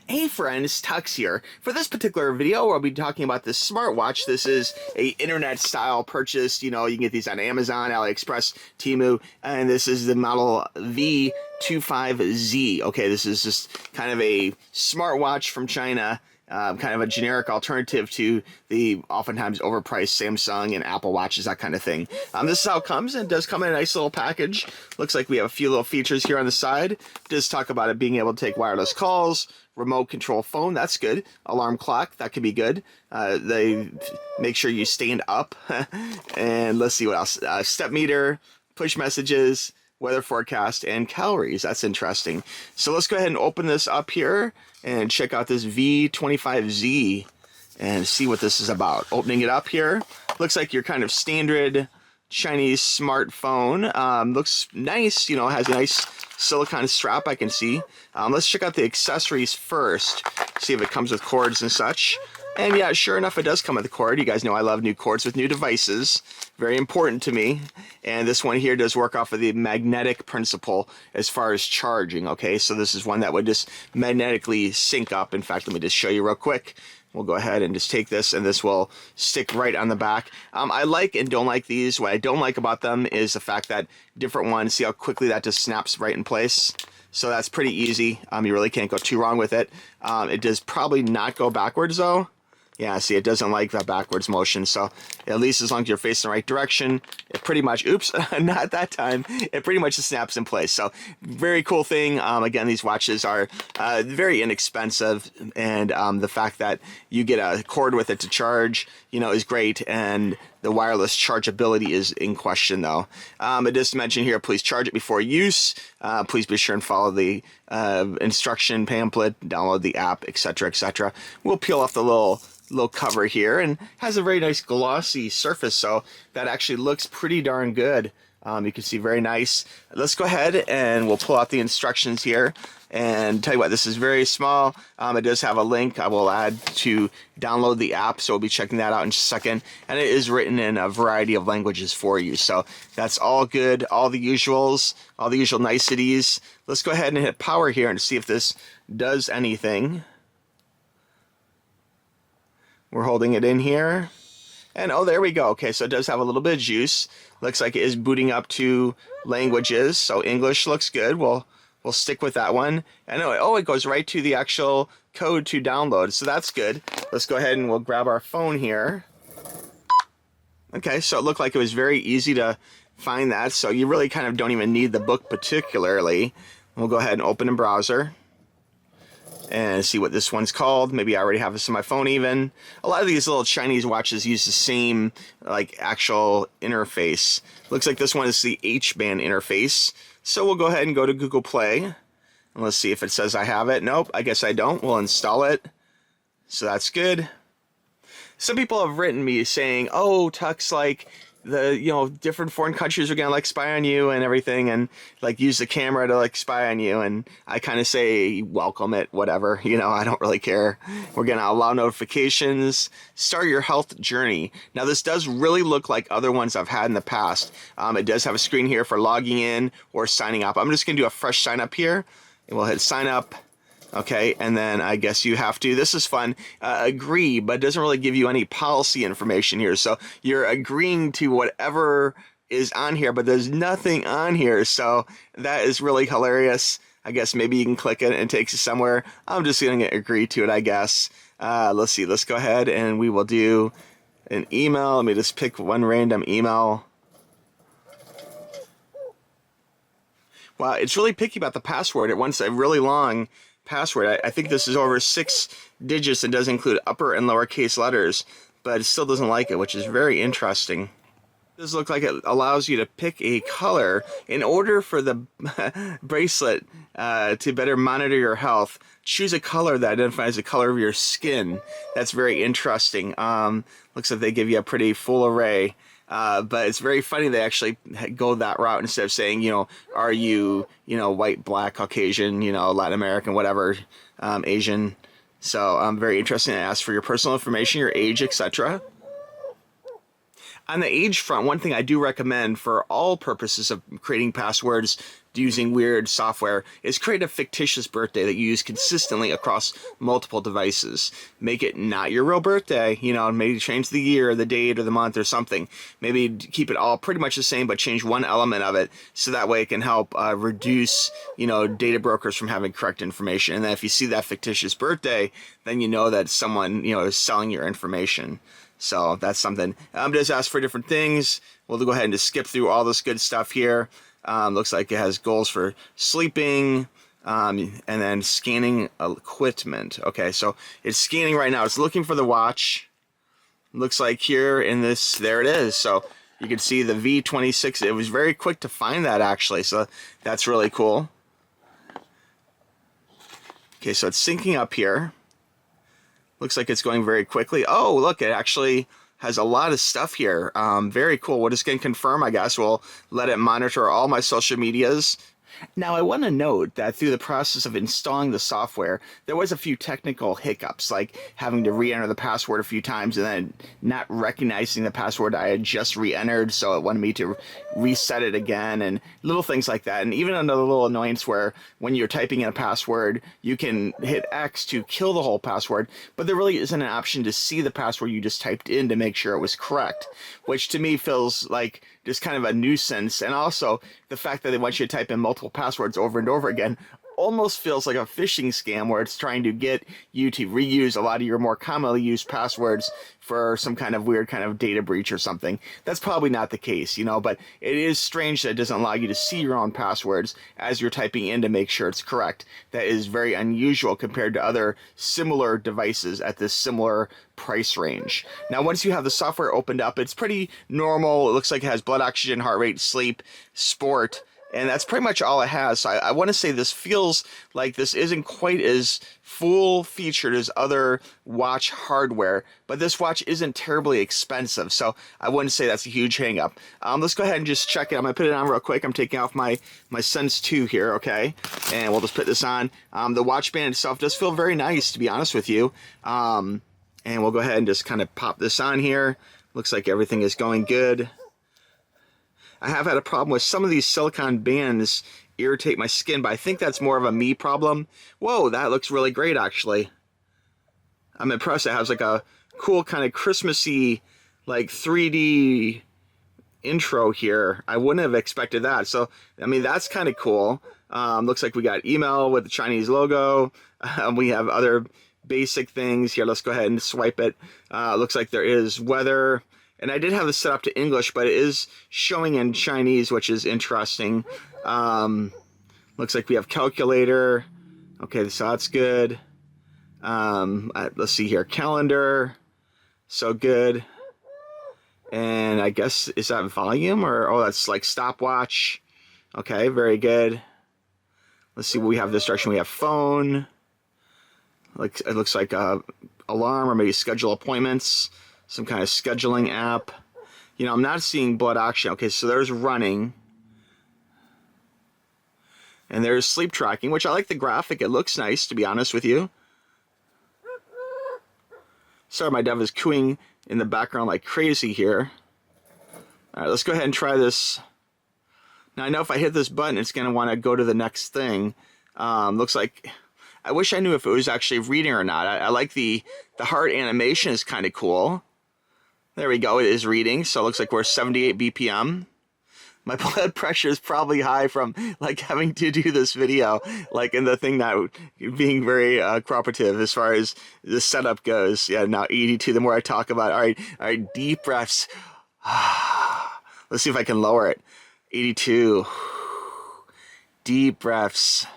Hey friends, TUXX here. For this particular video, we'll be talking about this smartwatch. This is a internet style purchase. You can get these on Amazon, AliExpress, Temu, and this is the model V25Z. Okay, this is just kind of a smartwatch from China. Kind of a generic alternative to the oftentimes overpriced Samsung and Apple watches, that kind of thing. This is how it comes, and it does come in a nice little package. Looks like we have a few little features here on the side. It does talk about it being able to take wireless calls, remote control phone, that's good. Alarm clock, that could be good. They make sure you stand up. And let's see what else. Step meter, push messages, weather forecast, and calories. That's interesting. So let's go ahead and open this up here and check out this V25Z and see what this is about. Opening it up here, looks like your kind of standard Chinese smartphone. Looks nice, has a nice silicone strap I can see. Let's check out the accessories first, see if it comes with cords and such. And yeah, sure enough, it does come with a cord. You guys know I love new cords with new devices. Very important to me. And this one here does work off of the magnetic principle as far as charging, okay? So this is one that would just magnetically sync up. In fact, let me just show you real quick. We'll go ahead and just take this, and this will stick right on the back. I like and don't like these. What I don't like about them is the fact that different ones, see how quickly that just snaps right in place? So that's pretty easy. You really can't go too wrong with it. It does probably not go backwards though. Yeah, see, it doesn't like that backwards motion, so at least as long as you're facing the right direction, it pretty much, oops, not that time, it pretty much just snaps in place. So, very cool thing. Again, these watches are very inexpensive, and the fact that you get a cord with it to charge, is great, and the wireless chargeability is in question, though. It does mention here, please charge it before use. Please be sure and follow the instruction pamphlet, download the app, etc., etc. We'll peel off the little cover here, and has a very nice glossy surface, so that actually looks pretty darn good. You can see very nice. Let's go ahead and we'll pull out the instructions here and tell you what, this is very small. It does have a link I will add to download the app, so we'll be checking that out in just a second, and it is written in a variety of languages for you, so that's all good, all the usuals, all the usual niceties. Let's go ahead and hit power here and see if this does anything. We're holding it in here, and oh, there we go. Okay, so it does have a little bit of juice. Looks like it is booting up to languages, so English looks good. We'll stick with that one. And it goes right to the actual code to download, so that's good. Let's go ahead and we'll grab our phone here. Okay, so it looked like it was very easy to find that, so you really kind of don't even need the book particularly. We'll go ahead and open a browser and see what this one's called. Maybe I already have this on my phone even. A lot of these little Chinese watches use the same actual interface. Looks like this one is the H-band interface. So we'll go ahead and go to Google Play. And let's see if it says I have it. Nope, I guess I don't. We'll install it. So that's good. Some people have written me saying, oh, TUXX, different foreign countries are gonna spy on you and everything, and use the camera to spy on you, and I kind of say welcome it, whatever, I don't really care. We're gonna allow notifications, start your health journey. Now this does really look like other ones I've had in the past. It does have a screen here for logging in or signing up. I'm just gonna do a fresh sign up here, and we'll hit sign up. Okay, and then I guess you have to, this is fun, agree, but it doesn't really give you any policy information here. So you're agreeing to whatever is on here, but there's nothing on here. So that is really hilarious. I guess maybe you can click it and it takes you somewhere. I'm just going to agree to it, I guess. Let's see, let's go ahead and we will do an email. Let me just pick one random email. Wow, it's really picky about the password. It wants a really long password. I think this is over 6 digits and does include upper and lowercase letters, but it still doesn't like it, which is very interesting. It does look like it allows you to pick a color. In order for the bracelet to better monitor your health, choose a color that identifies the color of your skin. That's very interesting. Looks like they give you a pretty full array. But it's very funny they actually go that route instead of saying, are you, white, black, Caucasian, Latin American, whatever, Asian. So very interesting to ask for your personal information, your age, etc. On the age front, one thing I do recommend for all purposes of creating passwords using weird software is create a fictitious birthday that you use consistently across multiple devices. Make it not your real birthday, you know, maybe change the year, the date, or the month or something. Maybe keep it all pretty much the same, but change one element of it so that way it can help reduce, you know, data brokers from having correct information. And then if you see that fictitious birthday, then you know that someone, you know, is selling your information. So that's something. Just ask for different things. We'll go ahead and just skip through all this good stuff here. Looks like it has goals for sleeping, and then scanning equipment. Okay, so it's scanning right now. It's looking for the watch. Looks like here in this, there it is. So you can see the V26. It was very quick to find that actually. So that's really cool. Okay, so it's syncing up here. Looks like it's going very quickly. Oh, look, it actually has a lot of stuff here. Very cool. We'll just going to confirm, I guess. We'll let it monitor all my social medias. Now, I want to note that through the process of installing the software, there was a few technical hiccups, like having to re-enter the password a few times and then not recognizing the password I had just re-entered, so it wanted me to reset it again, and little things like that. And even another little annoyance where when you're typing in a password, you can hit X to kill the whole password, but there really isn't an option to see the password you just typed in to make sure it was correct, which to me feels like just kind of a nuisance. And also the fact that they want you to type in multiple passwords over and over again almost feels like a phishing scam where it's trying to get you to reuse a lot of your more commonly used passwords for some kind of weird kind of data breach or something. That's probably not the case, you know, but it is strange that it doesn't allow you to see your own passwords as you're typing in to make sure it's correct. That is very unusual compared to other similar devices at this similar price range. Now, once you have the software opened up, it's pretty normal. It looks like it has blood oxygen, heart rate, sleep, sport, and that's pretty much all it has. So I want to say this feels like this isn't quite as full featured as other watch hardware, but this watch isn't terribly expensive, so I wouldn't say that's a huge hang up. Let's go ahead and just check it. I'm going to put it on real quick. I'm taking off my Sense 2 here, okay? And we'll just put this on. The watch band itself does feel very nice, to be honest with you. And we'll go ahead and just kind of pop this on here. Looks like everything is going good. I have had a problem with some of these silicone bands irritate my skin, but I think that's more of a me problem. Whoa, that looks really great, actually. I'm impressed. It has like a cool kind of Christmassy, like 3D intro here. I wouldn't have expected that. So, I mean, that's kind of cool. Looks like we got email with the Chinese logo. We have other basic things here. Let's go ahead and swipe it. Looks like there is weather. And I did have this set up to English, but it is showing in Chinese, which is interesting. Looks like we have calculator. Okay, so that's good. Let's see here. Calendar. So good. And I guess, is that volume? Or, oh, that's like stopwatch. Okay, very good. Let's see what we have this direction. We have phone. Like, it looks like alarm or maybe schedule appointments. Some kind of scheduling app. You know, I'm not seeing blood oxygen. Okay, so there's running. And there's sleep tracking, which I like the graphic. It looks nice, to be honest with you. Sorry, my dove is cooing in the background like crazy here. All right, let's go ahead and try this. Now, I know if I hit this button, it's going to want to go to the next thing. Looks like... I wish I knew if it was actually reading or not. I like the heart animation is kind of cool. There we go, it is reading, so it looks like we're 78 BPM. My blood pressure is probably high from like having to do this video, like in the thing that being very cooperative as far as the setup goes. Yeah, now 82, the more I talk about it. All right, deep breaths. Let's see if I can lower it. 82. Deep breaths.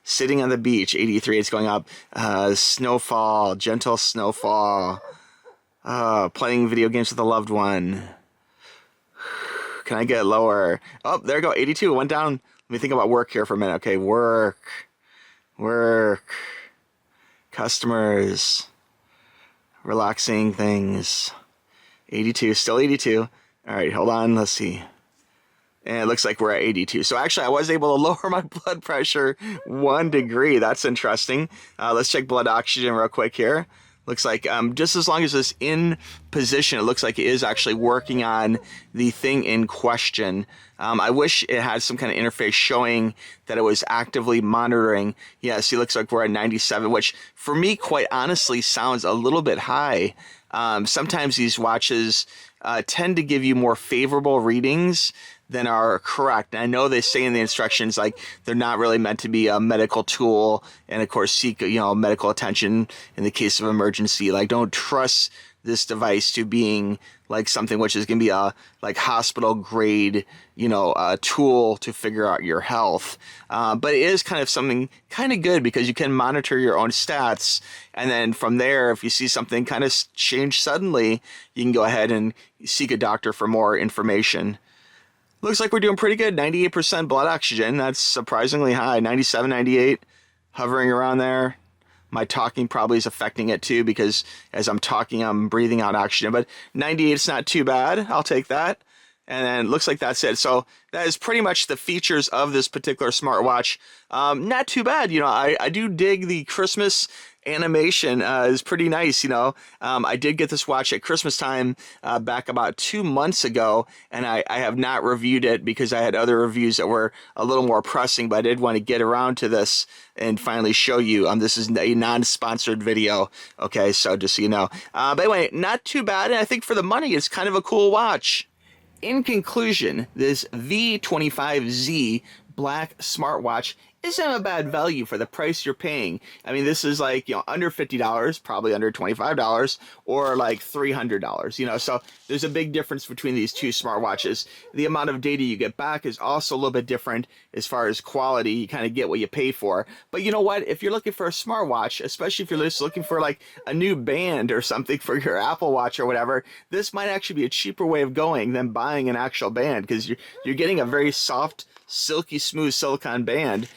Sitting on the beach, 83, it's going up. Snowfall, gentle snowfall. Playing video games with a loved one. Can I get lower? Oh, there we go, 82, went down. Let me think about work here for a minute. Okay, work. Customers. Relaxing things. 82, still 82. All right, hold on, let's see. And it looks like we're at 82. So actually, I was able to lower my blood pressure 1 degree. That's interesting. Let's check blood oxygen real quick here. Looks like just as long as it's in position, it looks like it is actually working on the thing in question. I wish it had some kind of interface showing that it was actively monitoring. Yeah, see, it looks like we're at 97, which for me, quite honestly, sounds a little bit high. Sometimes these watches tend to give you more favorable readings than are correct. And I know they say in the instructions, like, they're not really meant to be a medical tool, and of course seek, medical attention in the case of emergency. Like, don't trust this device to being like something which is going to be a like hospital grade, tool to figure out your health. But it is kind of something kind of good because you can monitor your own stats. And then from there, if you see something kind of change suddenly, you can go ahead and seek a doctor for more information. Looks like we're doing pretty good. 98% blood oxygen. That's surprisingly high. 97, 98, hovering around there. My talking probably is affecting it too because as I'm talking, I'm breathing out oxygen. But 98 is not too bad. I'll take that. And then it looks like that's it. So that is pretty much the features of this particular smartwatch. Not too bad. I do dig the Christmas animation. Is pretty nice. I did get this watch at Christmas time back about 2 months ago, and I have not reviewed it because I had other reviews that were a little more pressing, but I did want to get around to this and finally show you. This is a non-sponsored video. Okay, so just so you know. But anyway, not too bad, and I think for the money, it's kind of a cool watch. In conclusion, this V25Z black smartwatch isn't a bad value for the price you're paying. I mean, this is like, under $50, probably under $25, or like $300, so there's a big difference between these two smartwatches. The amount of data you get back is also a little bit different as far as quality. You kind of get what you pay for. But you know what? If you're looking for a smartwatch, especially if you're just looking for like a new band or something for your Apple Watch or whatever, this might actually be a cheaper way of going than buying an actual band, because you're getting a very soft, silky smooth silicone band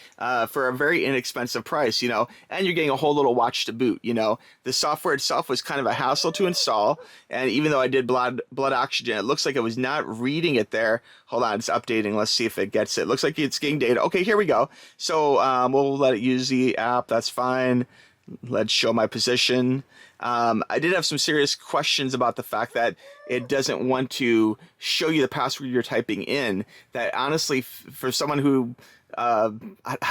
for a very inexpensive price, and you're getting a whole little watch to boot. The software itself was kind of a hassle to install, and even though I did blood oxygen, it looks like it was not reading it there. Hold on, it's updating. Let's see if it gets it. Looks like it's getting data. Okay, here we go. So we'll let it use the app. That's fine. Let's show my position. I did have some serious questions about the fact that it doesn't want to show you the password you're typing in. That honestly, for someone who, I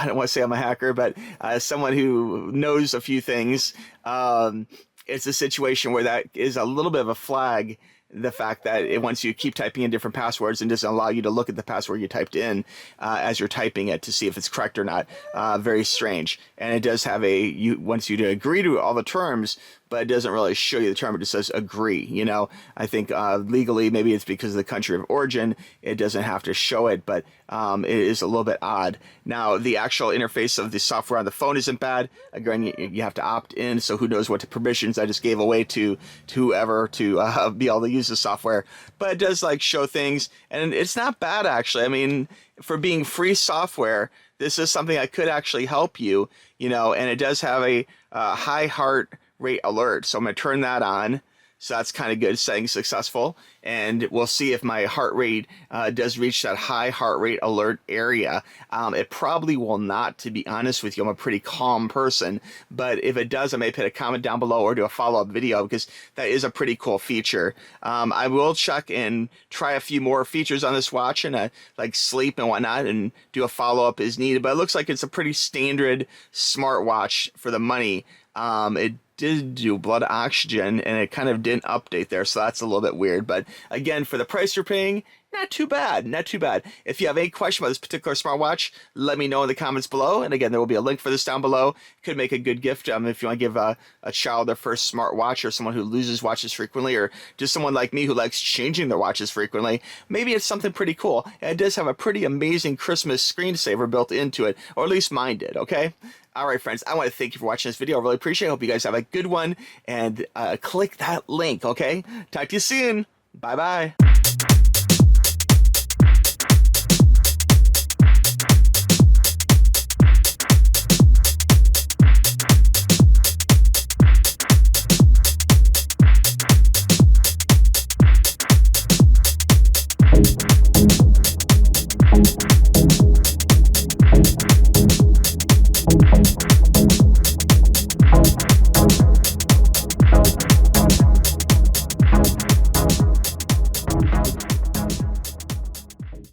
don't want to say I'm a hacker, but someone who knows a few things, it's a situation where that is a little bit of a flag. The fact that it wants you to keep typing in different passwords and doesn't allow you to look at the password you typed in as you're typing it to see if it's correct or not. Very strange. And it does have wants you to agree to all the terms, but it doesn't really show you the term. It just says agree. I think legally, maybe it's because of the country of origin, it doesn't have to show it, but it is a little bit odd. Now, the actual interface of the software on the phone isn't bad. Again, you have to opt in, so who knows what permissions I just gave away to whoever to be able to use the software. But it does show things, and it's not bad, actually. I mean, for being free software, this is something that could actually help you, and it does have a high heart rate alert. So I'm going to turn that on. So that's kind of good, setting successful. And we'll see if my heart rate does reach that high heart rate alert area. It probably will not, to be honest with you. I'm a pretty calm person. But if it does, I may put a comment down below or do a follow-up video, because that is a pretty cool feature. I will check and try a few more features on this watch, and like sleep and whatnot, and do a follow-up as needed. But it looks like it's a pretty standard smartwatch for the money. It did do blood oxygen, and it kind of didn't update there, so that's a little bit weird. But again, for the price you're paying, not too bad, not too bad. If you have any question about this particular smartwatch, let me know in the comments below. And again, there will be a link for this down below. Could make a good gift if you want to give a child their first smartwatch, or someone who loses watches frequently, or just someone like me who likes changing their watches frequently. Maybe it's something pretty cool. And it does have a pretty amazing Christmas screensaver built into it, or at least mine did, okay? All right, friends, I want to thank you for watching this video. I really appreciate it. I hope you guys have a good one, and click that link, okay? Talk to you soon. Bye-bye.